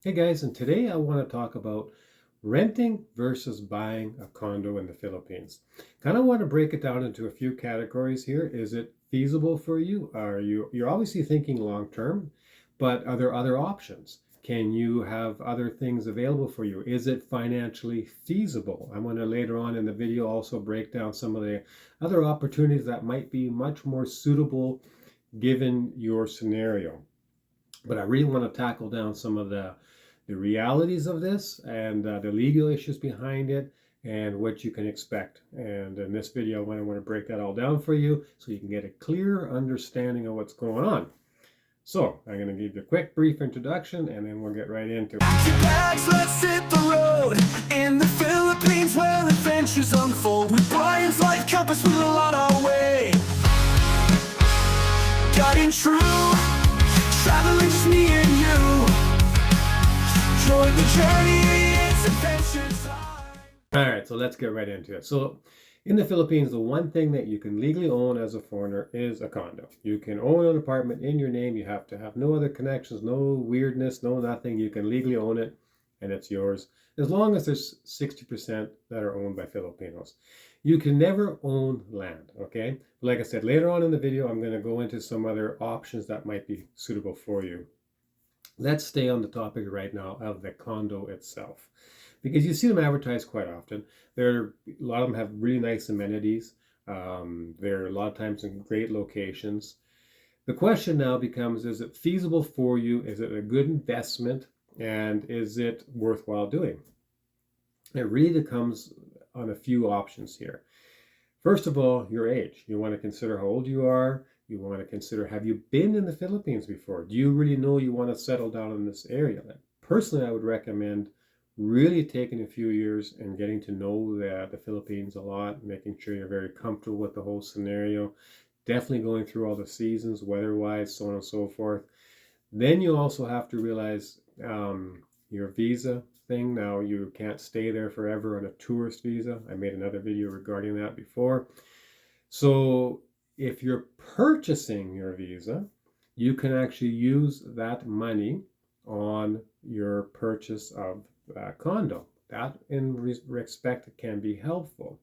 Hey guys, and today I want to talk about renting versus buying a condo in the Philippines. Kind of want to break it down into a few categories here. Is it feasible for you? You're obviously thinking long term, but are there other options? Can you have other things available for you? Is it financially feasible? I'm going to later on in the video also break down some of the other opportunities that might be much more suitable given your scenario. But I really want to tackle down some of the realities of this and the legal issues behind it and what you can expect. And in this video, I want to break that all down for you so you can get a clear understanding of what's going on. So I'm going to give you a quick, brief introduction, and then we'll get right into it. Pack your bags, let's hit the road. In the Philippines where adventures unfold, with Brian's life compass, we'll on our way. Guiding true, traveling just me and you. Join the journey, it's adventure time. All right, so let's get right into it. So in the Philippines, the one thing that you can legally own as a foreigner is a condo. You can own an apartment in your name. You have to have no other connections, no weirdness, no nothing. You can legally own it and it's yours as long as there's 60% that are owned by Filipinos. You can never own land, okay? Like I said, later on in the video, I'm going to go into some other options that might be suitable for you. Let's stay on the topic right now of the condo itself, because you see them advertised quite often. A lot of them have really nice amenities. They're a lot of times in great locations. The question now becomes, is it feasible for you? Is it a good investment? And is it worthwhile doing? It really comes on a few options here. First of all, your age. You want to consider how old you are. You want to consider, have you been in the Philippines before? Do you really know you want to settle down in this area? Personally, I would recommend really taking a few years and getting to know the Philippines a lot, making sure you're very comfortable with the whole scenario, definitely going through all the seasons, weather-wise, so on and so forth. Then you also have to realize your visa thing. Now, you can't stay there forever on a tourist visa. I made another video regarding that before. So if you're purchasing your visa, you can actually use that money on your purchase of a condo. That in respect can be helpful.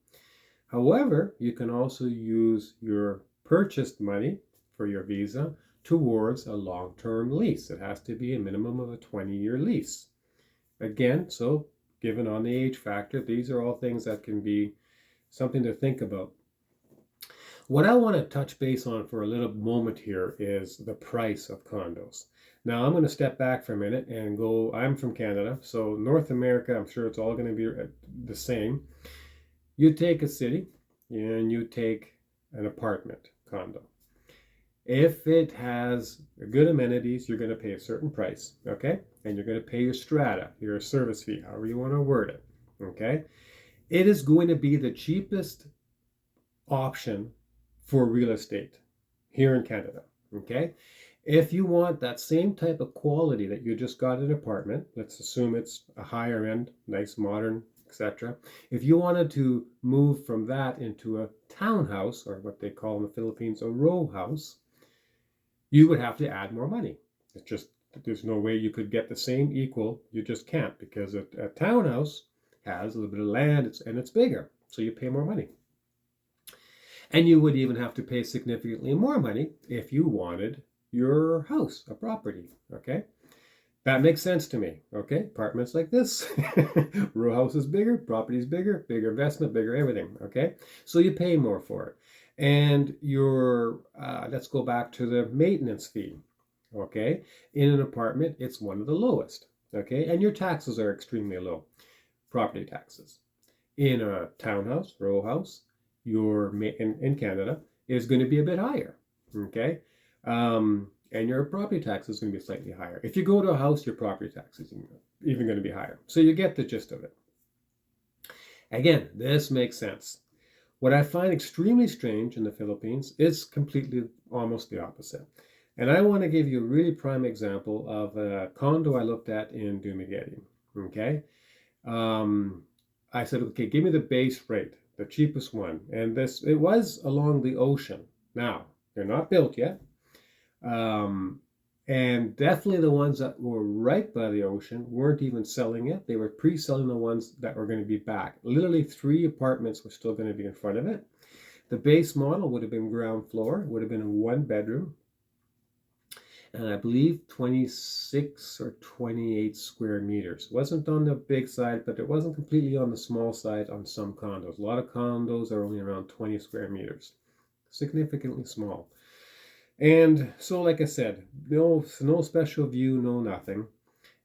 However, you can also use your purchased money for your visa towards a long-term lease. It has to be a minimum of a 20-year lease. Again, so given on the age factor, these are all things that can be something to think about. What I want to touch base on for a little moment here is the price of condos. Now, I'm going to step back for a minute and go, I'm from Canada, so North America, I'm sure it's all going to be the same. You take a city and you take an apartment condo. If it has good amenities, you're going to pay a certain price, okay? And you're going to pay your strata, your service fee, however you want to word it, okay? It is going to be the cheapest option for real estate here in Canada, okay? If you want that same type of quality that you just got in an apartment, let's assume it's a higher end, nice, modern, etc. If you wanted to move from that into a townhouse, or what they call in the Philippines a row house, you would have to add more money. It's just, there's no way you could get the same equal. You just can't, because a townhouse has a little bit of land and it's bigger, so you pay more money. And you would even have to pay significantly more money if you wanted your house, a property, okay? That makes sense to me, okay? Apartments like this, row house is bigger, property is bigger, bigger investment, bigger everything, okay? So you pay more for it. And your, let's go back to the maintenance fee, okay? In an apartment, it's one of the lowest, okay? And your taxes are extremely low, property taxes. In a townhouse, row house, in Canada, is going to be a bit higher, okay? And your property tax is going to be slightly higher. If you go to a house, your property tax is even going to be higher. So you get the gist of it. Again, this makes sense. What I find extremely strange in the Philippines is completely almost the opposite. And I want to give you a really prime example of a condo I looked at in Dumaguete, okay? I said, okay, give me the base rate, the cheapest one. And it was along the ocean. Now, they're not built yet. And definitely the ones that were right by the ocean weren't even selling it. They were pre-selling the ones that were going to be back. Literally 3 apartments were still going to be in front of it. The base model would have been ground floor, would have been a 1 bedroom, and I believe 26 or 28 square meters. Wasn't on the big side, but it wasn't completely on the small side on some condos. A lot of condos are only around 20 square meters, significantly small. And so, like I said, no special view, no nothing.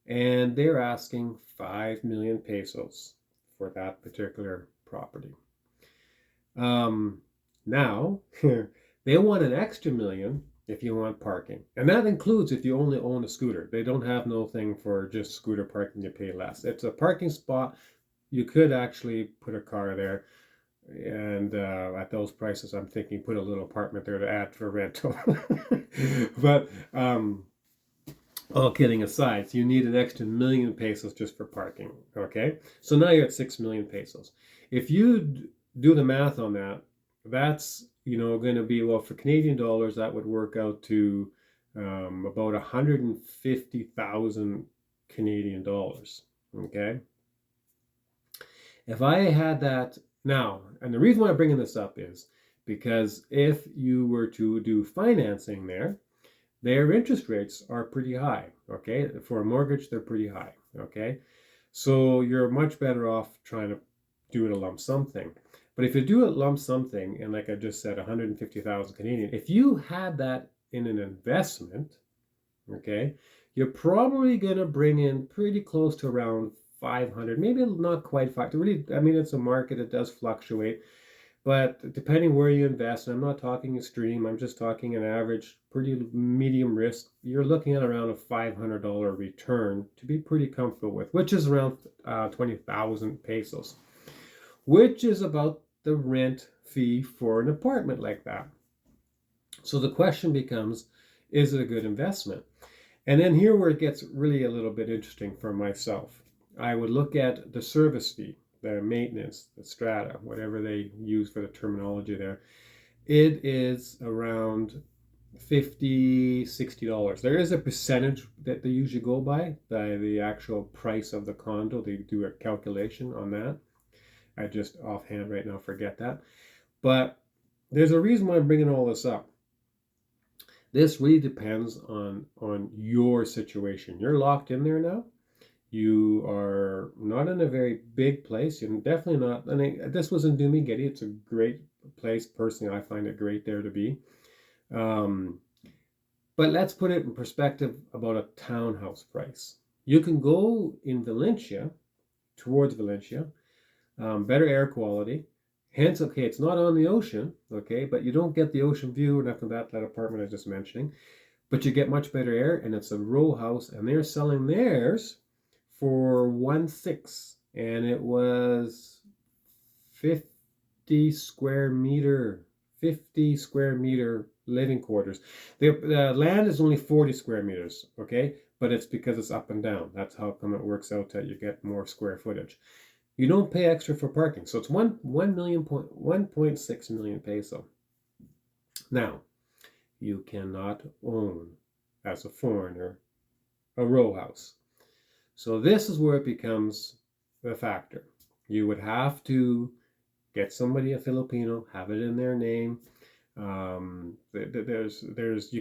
And they're asking 5 million pesos for that particular property. Now, they want an extra million if you want parking. And that includes if you only own a scooter. They don't have no thing for just scooter parking, you pay less. It's a parking spot. You could actually put a car there. And at those prices, I'm thinking put a little apartment there to add for rental. But all kidding aside, so you need an extra million pesos just for parking. Okay, so now you're at 6 million pesos. If you do the math on that, that's going to be, well, for Canadian dollars, that would work out to about 150,000 Canadian dollars. Okay, if I had that now, and the reason why I'm bringing this up is because if you were to do financing there, their interest rates are pretty high. Okay, for a mortgage, they're pretty high. Okay, so you're much better off trying to do it a lump sum thing. But if you do a lump sum thing, and like I just said, 150,000 Canadian, if you had that in an investment, okay, you're probably going to bring in pretty close to around 500, maybe not quite 5. Really, I mean, it's a market, it does fluctuate. But depending where you invest, and I'm not talking extreme, I'm just talking an average, pretty medium risk, you're looking at around a $500 return to be pretty comfortable with, which is around 20,000 pesos, which is about the rent fee for an apartment like that. So the question becomes, is it a good investment? And then here where it gets really a little bit interesting for myself. I would look at the service fee, the maintenance, the strata, whatever they use for the terminology there. It is around $50, $60. There is a percentage that they usually go by the actual price of the condo. They do a calculation on that. I just offhand right now forget that. But there's a reason why I'm bringing all this up. This really depends on your situation. You're locked in there now. You are not in a very big place. You're definitely not. I mean, this was in Dumaguete. It's a great place. Personally, I find it great there to be. But let's put it in perspective about a townhouse price. You can go in Valencia, towards Valencia, better air quality. Hence, okay, it's not on the ocean, okay, but you don't get the ocean view and after that apartment I was just mentioning, but you get much better air, and it's a row house, and they're selling theirs for 1.6, and it was 50 square meter living quarters. The land is only 40 square meters, okay, but it's because it's up and down. That's how come it works out that you get more square footage. You don't pay extra for parking, so it's 1.6 million peso. Now, you cannot own, as a foreigner, a row house. So this is where it becomes the factor. You would have to get somebody, a Filipino, have it in their name. You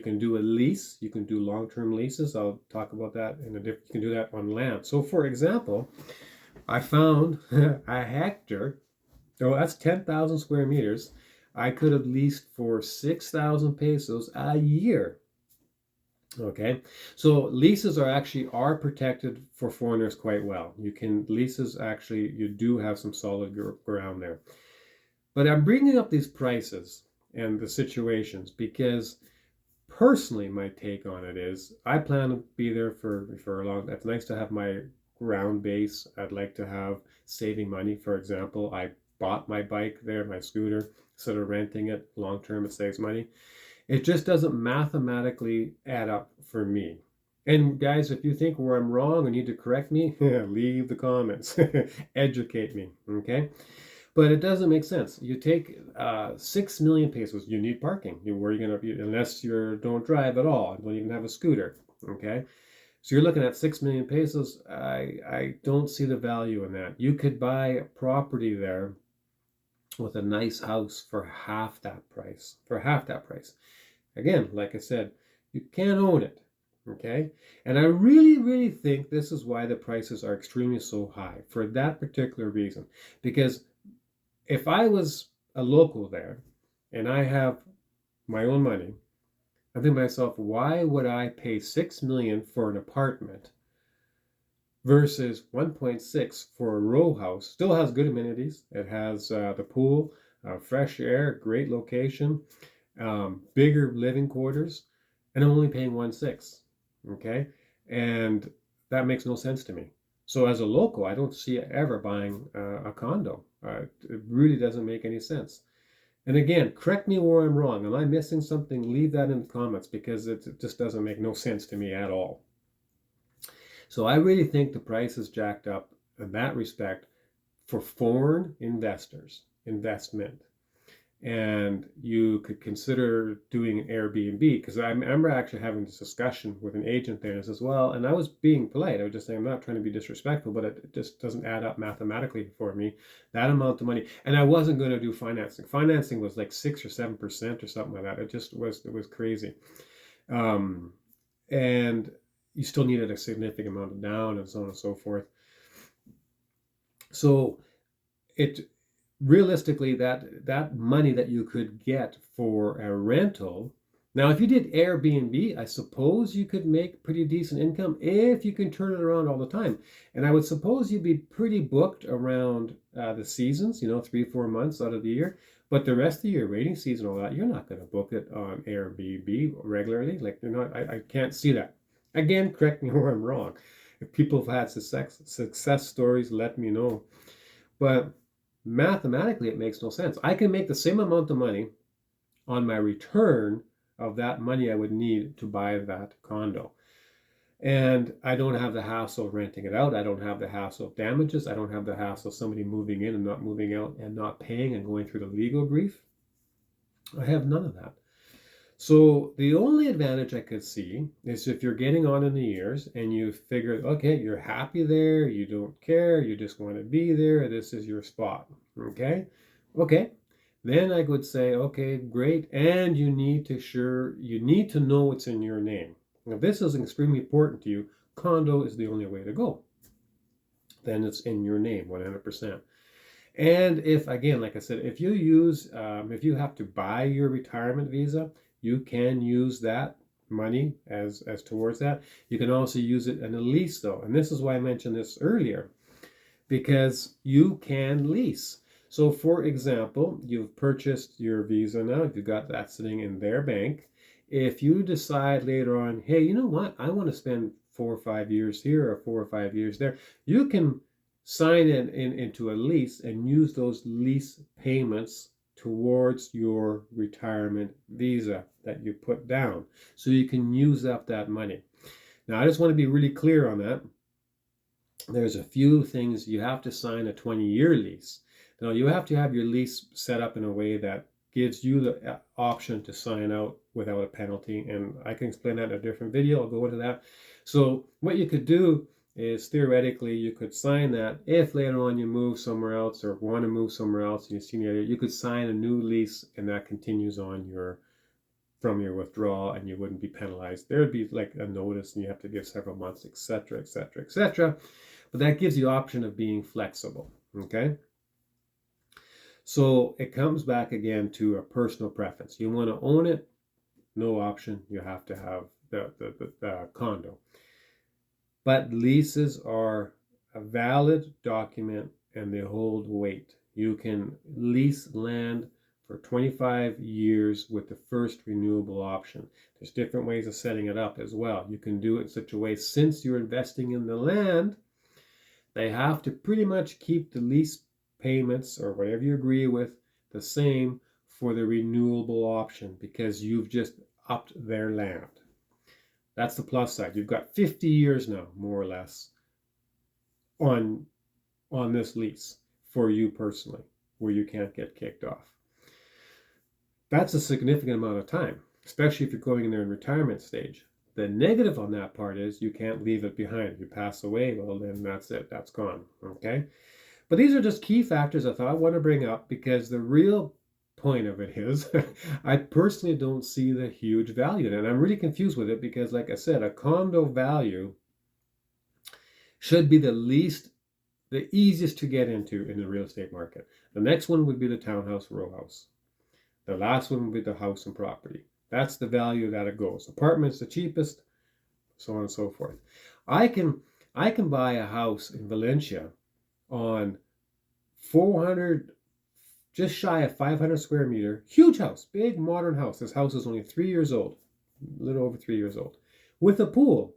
can do a lease. You can do long-term leases. I'll talk about that in a different. You can do that on land. So, for example, I found a hectare. Oh, that's 10,000 square meters. I could have leased for 6,000 pesos a year. Okay, so leases are protected for foreigners quite well. Leases actually, you do have some solid ground there. But I'm bringing up these prices and the situations because personally my take on it is I plan to be there for a long time. It's nice to have my ground base. I'd like to have saving money. For example, I bought my bike there, my scooter, instead of renting it long term. It saves money. It just doesn't mathematically add up for me. And guys, if you think where I'm wrong and need to correct me, leave the comments. Educate me, okay? But it doesn't make sense. You take 6 million pesos, you need parking. Where are you going to be, unless you don't drive at all, don't even have a scooter. Okay, so you're looking at 6 million pesos. I don't see the value in that. You could buy a property there with a nice house for half that price. For half that price. Again, like I said, you can't own it. Okay, and I really think this is why the prices are extremely so high for that particular reason. Because if I was a local there and I have my own money, I think to myself, why would I pay 6 million for an apartment versus 1.6 for a row house? Still has good amenities. It has the pool, fresh air, great location, bigger living quarters, and I'm only paying 1.6. Okay, and that makes no sense to me. So as a local, I don't see ever buying a condo. It really doesn't make any sense. And again, correct me where I'm wrong. Am I missing something? Leave that in the comments because it just doesn't make no sense to me at all. So I really think the price is jacked up in that respect for foreign investment. And you could consider doing an Airbnb, because I remember actually having this discussion with an agent there and says, well, and I was being polite. I was just saying, I'm not trying to be disrespectful, but it just doesn't add up mathematically for me, that amount of money. And I wasn't going to do financing. Financing was like 6 or 7% or something like that. It was crazy. And you still needed a significant amount of down and so on and so forth. So it realistically, that money that you could get for a rental. Now, if you did Airbnb, I suppose you could make pretty decent income if you can turn it around all the time. And I would suppose you'd be pretty booked around the seasons, 3-4 months out of the year. But the rest of the year, rainy season, all that, you're not going to book it on Airbnb regularly. Like, you're not. I can't see that. Again, correct me where I'm wrong. If people have had success stories, let me know. But mathematically, it makes no sense. I can make the same amount of money on my return of that money I would need to buy that condo. And I don't have the hassle of renting it out. I don't have the hassle of damages. I don't have the hassle of somebody moving in and not moving out and not paying and going through the legal grief. I have none of that. So the only advantage I could see is if you're getting on in the years and you figure, okay, you're happy there, you don't care, you just want to be there, this is your spot. Okay? Okay. Then I would say, okay, great, and you need to know what's in your name. Now, if this is extremely important to you, condo is the only way to go. Then it's in your name, 100%. And if, again, like I said, if you have to buy your retirement visa, you can use that money as towards that. You can also use it in a lease, though. And this is why I mentioned this earlier, because you can lease. So, for example, you've purchased your visa now. You've got that sitting in their bank. If you decide later on, hey, you know what? I want to spend 4 or 5 years here or 4 or 5 years there. You can sign into a lease and use those lease payments towards your retirement visa that you put down. So you can use up that money. Now, I just want to be really clear on that. There's a few things. You have to sign a 20-year lease. Now, you have to have your lease set up in a way that gives you the option to sign out without a penalty. And I can explain that in a different video. I'll go into that. So what you could do is theoretically you could sign that if later on you move somewhere else or want to move somewhere else and you see you could sign a new lease and that continues on from your withdrawal and you wouldn't be penalized. There would be like a notice and you have to give several months, etc., etc., etc. But that gives you the option of being flexible. Okay. So it comes back again to a personal preference. You want to own it, no option. You have to have the condo. But leases are a valid document and they hold weight. You can lease land for 25 years with the first renewable option. There's different ways of setting it up as well. You can do it in such a way, since you're investing in the land, they have to pretty much keep the lease payments or whatever you agree with the same for the renewable option because you've just upped their land. That's the plus side. You've got 50 years now, more or less, on this lease for you personally, where you can't get kicked off. That's a significant amount of time, especially if you're going in there in retirement stage. The negative on that part is you can't leave it behind. If you pass away, well, then that's it. That's gone. Okay. But these are just key factors I thought I want to bring up because the real point of it is I personally don't see the huge value in it. And I'm really confused with it because, like I said, a condo value should be the easiest to get into in the real estate market. The next one would be the townhouse row house. The last one would be the house and property. That's the value that it goes. Apartment's the cheapest, so on and so forth. I can buy a house in Valencia on 400, just shy of 500 square meter, huge house, big modern house. This house is only 3 years old, a little over 3 years old, with a pool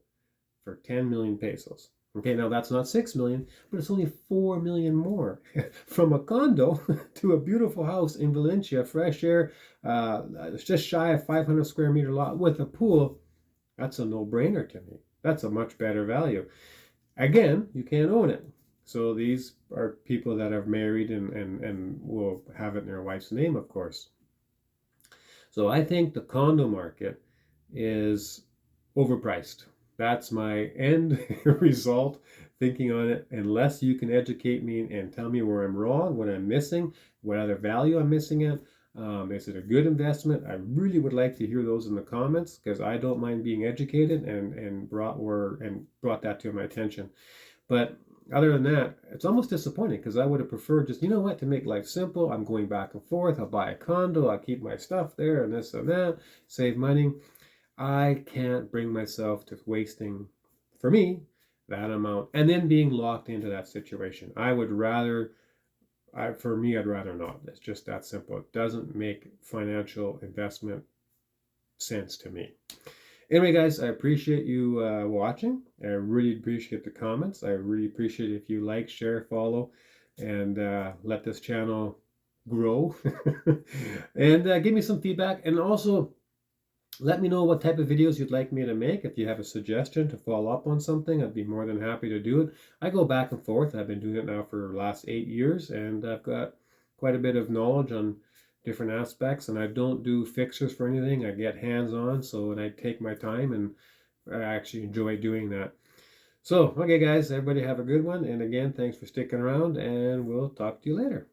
for 10 million pesos. Okay, now that's not 6 million, but it's only 4 million more from a condo to a beautiful house in Valencia, fresh air, it's just shy of 500 square meter lot with a pool. That's a no-brainer to me. That's a much better value. Again, you can't own it. So these are people that are married and will have it in their wife's name, of course. So I think the condo market is overpriced. That's my end result thinking on it. Unless you can educate me and tell me where I'm wrong, what I'm missing, what other value I'm missing it. Is it a good investment? I really would like to hear those in the comments because I don't mind being educated and brought that to my attention. But other than that, it's almost disappointing because I would have preferred just, you know what, to make life simple. I'm going back and forth. I'll buy a condo. I'll keep my stuff there and this and that, save money. I can't bring myself to wasting, for me, that amount and then being locked into that situation. I'd rather not. It's just that simple. It doesn't make financial investment sense to me. Anyway, guys, I appreciate you watching. I really appreciate the comments. I really appreciate if you like, share, follow, and let this channel grow. And give me some feedback. And also, let me know what type of videos you'd like me to make. If you have a suggestion to follow up on something, I'd be more than happy to do it. I go back and forth. I've been doing it now for the last 8 years, and I've got quite a bit of knowledge on different aspects, and I don't do fixers for anything. I get hands-on, and I take my time, and I actually enjoy doing that. So, okay, guys, everybody have a good one. And again, thanks for sticking around, and we'll talk to you later.